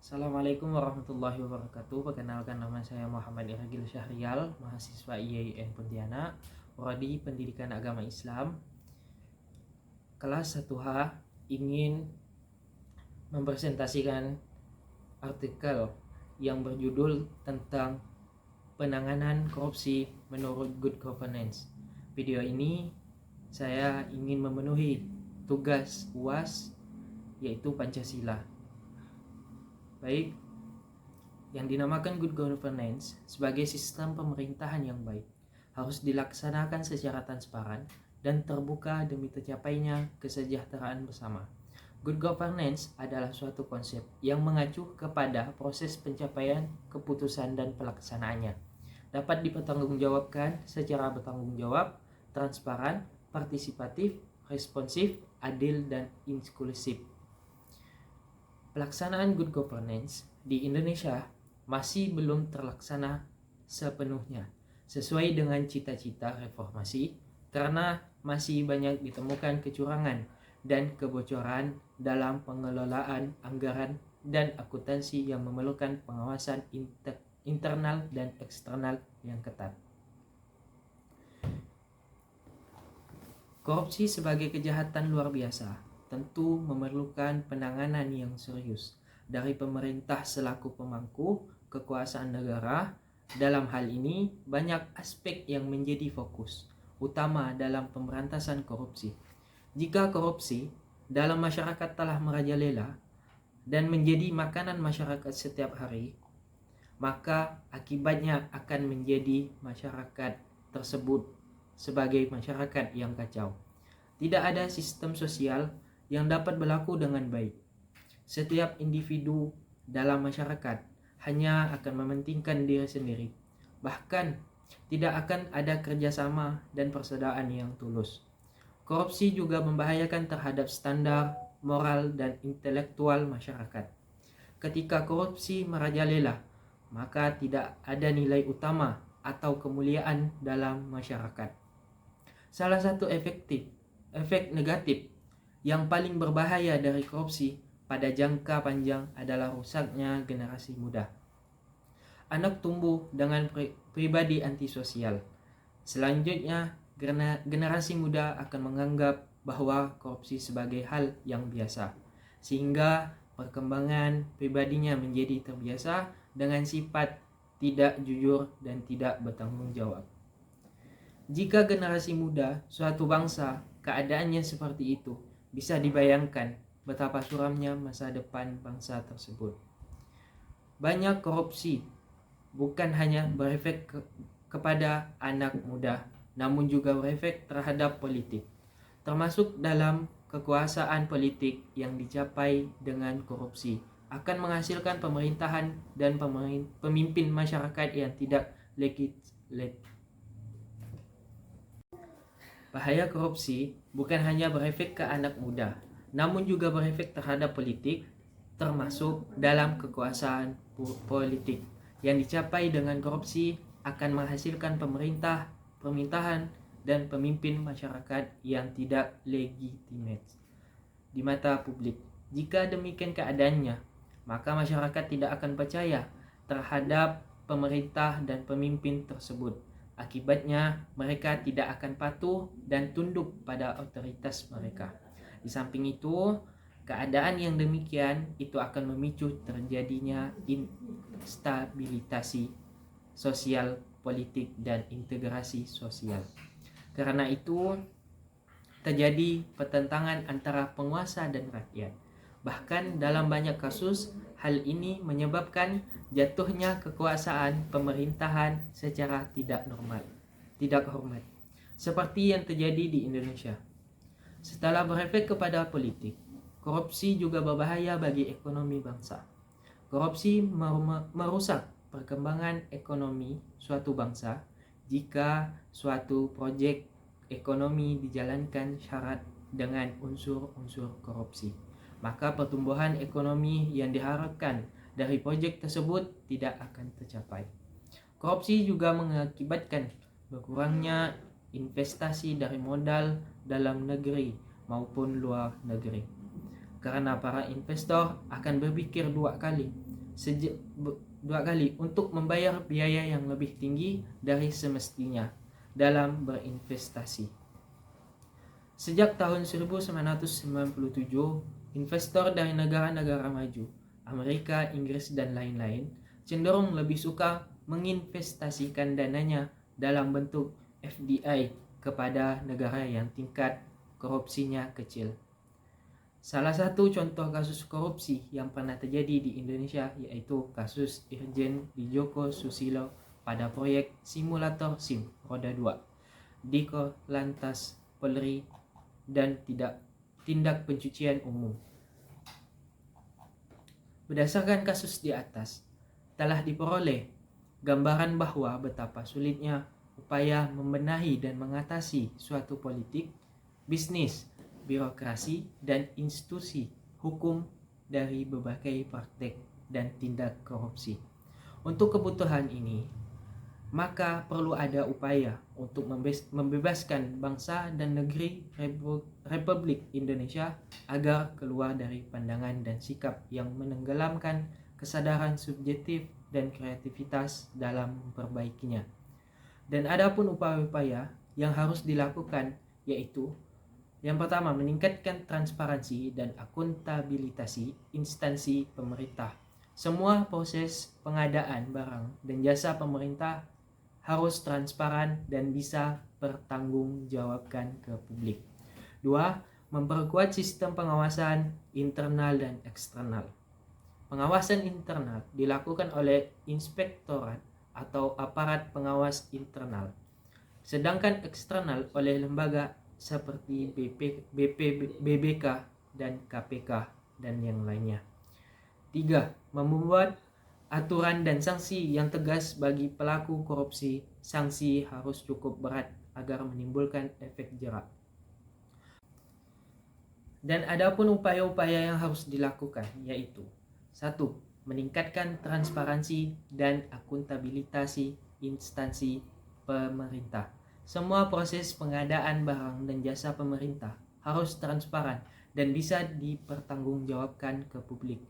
Assalamualaikum warahmatullahi wabarakatuh. Perkenalkan, nama saya Muhammad Iragil Syahrial, mahasiswa IAIN Pontianak, Prodi Pendidikan Agama Islam, kelas 1H. Ingin mempresentasikan artikel yang berjudul tentang penanganan korupsi menurut Good Governance. Video ini saya ingin memenuhi tugas UAS, yaitu Pancasila. Baik, yang dinamakan Good Governance sebagai sistem pemerintahan yang baik harus dilaksanakan secara transparan dan terbuka demi tercapainya kesejahteraan bersama. Good Governance adalah suatu konsep yang mengacu kepada proses pencapaian keputusan dan pelaksanaannya. Dapat dipertanggungjawabkan secara bertanggung jawab, transparan, partisipatif, responsif, adil, dan inklusif. Pelaksanaan good governance di Indonesia masih belum terlaksana sepenuhnya sesuai dengan cita-cita reformasi, karena masih banyak ditemukan kecurangan dan kebocoran dalam pengelolaan anggaran dan akuntansi yang memerlukan pengawasan internal dan eksternal yang ketat. Korupsi sebagai kejahatan luar biasa tentu memerlukan penanganan yang serius dari pemerintah selaku pemangku kekuasaan negara. Dalam hal ini, banyak aspek yang menjadi fokus utama dalam pemberantasan korupsi. Jika korupsi dalam masyarakat telah merajalela dan menjadi makanan masyarakat setiap hari, maka akibatnya akan menjadi masyarakat tersebut sebagai masyarakat yang kacau. Tidak ada sistem sosial yang dapat berlaku dengan baik. Setiap individu dalam masyarakat hanya akan mementingkan diri sendiri. Bahkan tidak akan ada kerjasama dan persaudaraan yang tulus. Korupsi juga membahayakan terhadap standar moral dan intelektual masyarakat. Ketika korupsi merajalela, maka tidak ada nilai utama atau kemuliaan dalam masyarakat. Salah satu efek negatif yang paling berbahaya dari korupsi pada jangka panjang adalah rusaknya generasi muda. Anak tumbuh dengan pribadi antisosial. Selanjutnya, generasi muda akan menganggap bahwa korupsi sebagai hal yang biasa, sehingga perkembangan pribadinya menjadi terbiasa dengan sifat tidak jujur dan tidak bertanggung jawab. Jika generasi muda suatu bangsa keadaannya seperti itu, bisa dibayangkan betapa suramnya masa depan bangsa tersebut. Banyak korupsi bukan hanya berefek kepada anak muda, namun juga berefek terhadap politik, termasuk dalam kekuasaan politik yang dicapai dengan korupsi akan menghasilkan pemerintahan dan pemimpin masyarakat yang tidak legitimate. Bahaya korupsi bukan hanya berefek ke anak muda, namun juga berefek terhadap politik, termasuk dalam kekuasaan politik yang dicapai dengan korupsi akan menghasilkan pemerintahan dan pemimpin masyarakat yang tidak legitimate di mata publik. Jika demikian keadaannya, maka masyarakat tidak akan percaya terhadap pemerintah dan pemimpin tersebut. Akibatnya, mereka tidak akan patuh dan tunduk pada otoritas mereka. Di samping itu, keadaan yang demikian itu akan memicu terjadinya instabilitas sosial, politik, dan integrasi sosial. Karena itu, terjadi pertentangan antara penguasa dan rakyat. Bahkan dalam banyak kasus, hal ini menyebabkan jatuhnya kekuasaan pemerintahan secara tidak hormat, seperti yang terjadi di Indonesia. Setelah berefek kepada politik, korupsi juga berbahaya bagi ekonomi bangsa. Korupsi merusak perkembangan ekonomi suatu bangsa jika suatu proyek ekonomi dijalankan syarat dengan unsur-unsur korupsi. Maka pertumbuhan ekonomi yang diharapkan dari proyek tersebut tidak akan tercapai. Korupsi juga mengakibatkan berkurangnya investasi dari modal dalam negeri maupun luar negeri, karena para investor akan berpikir dua kali dua kali untuk membayar biaya yang lebih tinggi dari semestinya dalam berinvestasi. Sejak tahun 1997, investor dari negara-negara maju, Amerika, Inggris, dan lain-lain, cenderung lebih suka menginvestasikan dananya dalam bentuk FDI kepada negara yang tingkat korupsinya kecil. Salah satu contoh kasus korupsi yang pernah terjadi di Indonesia yaitu kasus Irjen Wijoko Susilo pada proyek simulator SIM roda 2 di Korlantas Polri dan tindak pencucian umum. Berdasarkan kasus di atas, telah diperoleh gambaran bahwa betapa sulitnya upaya membenahi dan mengatasi suatu politik, bisnis, birokrasi, dan institusi hukum dari berbagai praktek dan tindak korupsi. Untuk kebutuhan ini, maka perlu ada upaya untuk membebaskan bangsa dan negeri Republik Indonesia agar keluar dari pandangan dan sikap yang menenggelamkan kesadaran subjektif dan kreativitas dalam memperbaikinya. Dan adapun upaya-upaya yang harus dilakukan yaitu yang pertama, meningkatkan transparansi dan akuntabilitas instansi pemerintah. Semua proses pengadaan barang dan jasa pemerintah harus transparan dan bisa bertanggungjawabkan ke publik. 2. Memperkuat sistem pengawasan internal dan eksternal. Pengawasan internal dilakukan oleh inspektorat atau aparat pengawas internal, sedangkan eksternal oleh lembaga seperti BPK dan KPK dan yang lainnya. 3. Membuat aturan dan sanksi yang tegas bagi pelaku korupsi. Sanksi harus cukup berat agar menimbulkan efek jerak. Dan adapun upaya-upaya yang harus dilakukan yaitu 1. Meningkatkan transparansi dan akuntabilitas instansi pemerintah. Semua proses pengadaan barang dan jasa pemerintah harus transparan dan bisa dipertanggungjawabkan ke publik.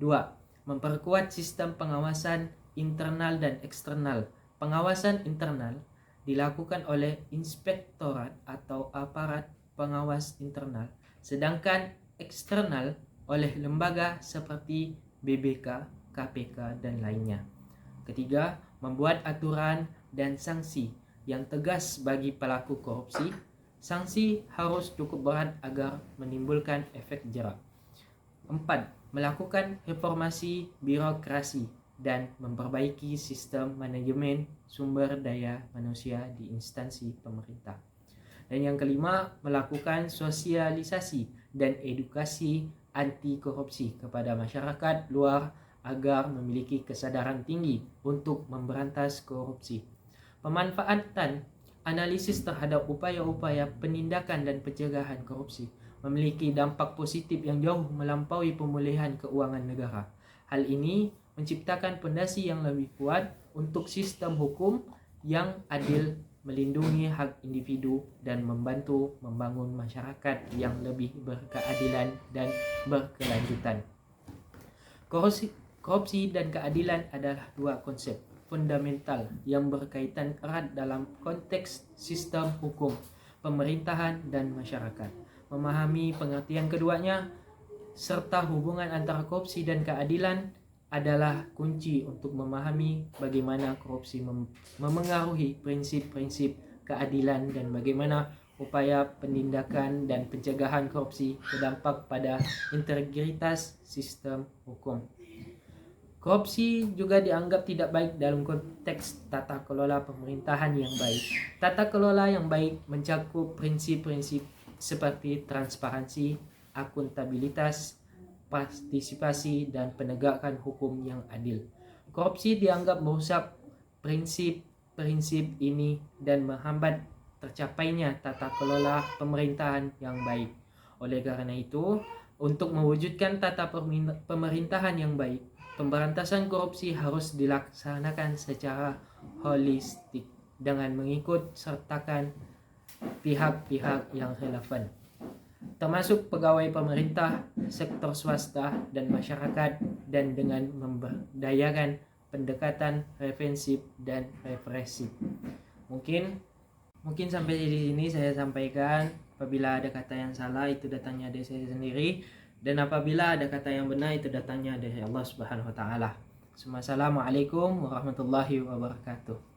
2. Memperkuat sistem pengawasan internal dan eksternal. Pengawasan internal dilakukan oleh inspektorat atau aparat pengawas internal, sedangkan eksternal oleh lembaga seperti BPK, KPK, dan lainnya. Ketiga, membuat aturan dan sanksi yang tegas bagi pelaku korupsi. Sanksi harus cukup berat agar menimbulkan efek jerak. 4. Melakukan reformasi birokrasi dan memperbaiki sistem manajemen sumber daya manusia di instansi pemerintah. Dan yang kelima, melakukan sosialisasi dan edukasi anti korupsi kepada masyarakat luar agar memiliki kesadaran tinggi untuk memberantas korupsi. Pemanfaatan analisis terhadap upaya-upaya penindakan dan pencegahan korupsi memiliki dampak positif yang jauh melampaui pemulihan keuangan negara. Hal ini menciptakan fondasi yang lebih kuat untuk sistem hukum yang adil, melindungi hak individu, dan membantu membangun masyarakat yang lebih berkeadilan dan berkelanjutan. Korupsi dan keadilan adalah dua konsep fundamental yang berkaitan erat dalam konteks sistem hukum, pemerintahan, dan masyarakat. Memahami pengertian keduanya serta hubungan antara korupsi dan keadilan adalah kunci untuk memahami bagaimana korupsi memengaruhi prinsip-prinsip keadilan dan bagaimana upaya penindakan dan pencegahan korupsi berdampak pada integritas sistem hukum. Korupsi juga dianggap tidak baik dalam konteks tata kelola pemerintahan yang baik. Tata kelola yang baik mencakup prinsip-prinsip seperti transparansi, akuntabilitas, partisipasi, dan penegakan hukum yang adil. Korupsi dianggap merusak prinsip-prinsip ini dan menghambat tercapainya tata kelola pemerintahan yang baik. Oleh karena itu, untuk mewujudkan tata pemerintahan yang baik, pemberantasan korupsi harus dilaksanakan secara holistik dengan mengikut sertakan pihak-pihak yang relevan. termasuk pegawai pemerintah, sektor swasta, dan masyarakat, dan dengan memberdayakan pendekatan preventif dan represif. Mungkin sampai di sini saya sampaikan. Apabila ada kata yang salah itu datangnya dari saya sendiri, dan apabila ada kata yang benar itu datangnya dari Allah Subhanahu wa taala. Assalamualaikum warahmatullahi wabarakatuh.